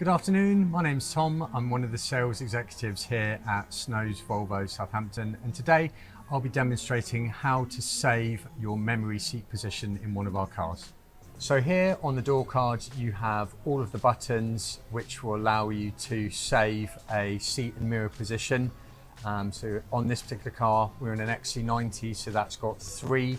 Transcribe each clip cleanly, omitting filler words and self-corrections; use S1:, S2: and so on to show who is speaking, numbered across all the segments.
S1: Good afternoon, my name's Tom. I'm one of the sales executives here at Snow's Volvo Southampton, and today I'll be demonstrating how to save your memory seat position in one of our cars. So here on the door card you have all of the buttons which will allow you to save a seat and mirror position. So on this particular car we're in an XC90, so that's got three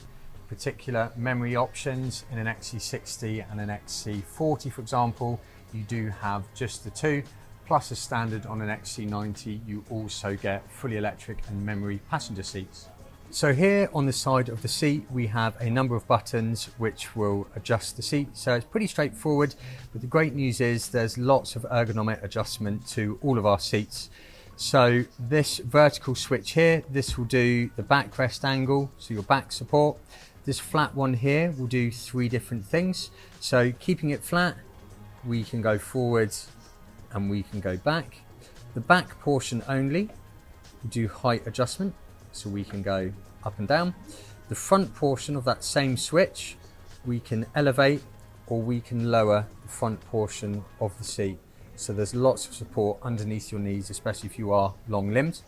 S1: particular memory options. In an XC60 and an XC40 for example, you do have just the two, plus a standard on an XC90 you also get fully electric and memory passenger seats. So here on the side of the seat we have a number of buttons which will adjust the seat, so it's pretty straightforward, but the great news is there's lots of ergonomic adjustment to all of our seats. So this vertical switch here, this will do the backrest angle, so your back support. This flat one here will do three different things. So keeping it flat, we can go forwards and we can go back. The back portion only will do height adjustment, so we can go up and down. The front portion of that same switch, we can elevate or we can lower the front portion of the seat. So there's lots of support underneath your knees, especially if you are long-limbed.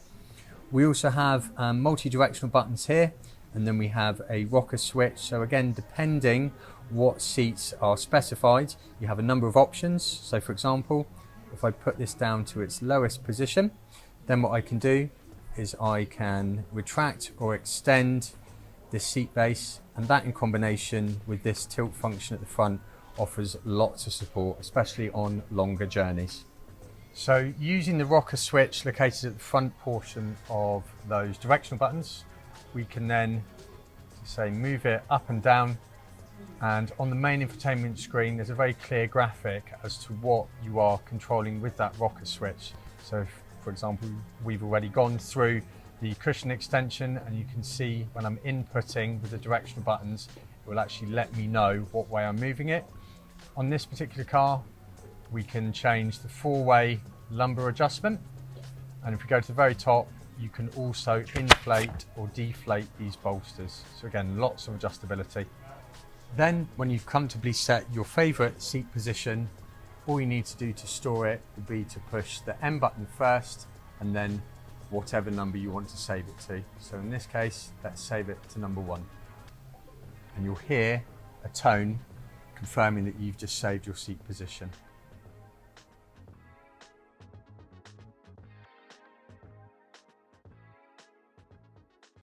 S1: We also have multi-directional buttons here, and then we have a rocker switch. So again, depending what seats are specified, you have a number of options. So for example, if I put this down to its lowest position, then what I can do is I can retract or extend this seat base, and that in combination with this tilt function at the front offers lots of support, especially on longer journeys. So using the rocker switch located at the front portion of those directional buttons, we can then say move it up and down, and on the main infotainment screen there's a very clear graphic as to what you are controlling with that rocker switch. So if, for example, we've already gone through the cushion extension, and you can see when I'm inputting with the directional buttons it will actually let me know what way I'm moving it. On this particular car we can change the four-way lumbar adjustment, and if we go to the very top you can also inflate or deflate these bolsters. So again, lots of adjustability. Then when you've comfortably set your favourite seat position, all you need to do to store it would be to push the M button first and then whatever number you want to save it to. So in this case, let's save it to number 1. And you'll hear a tone confirming that you've just saved your seat position.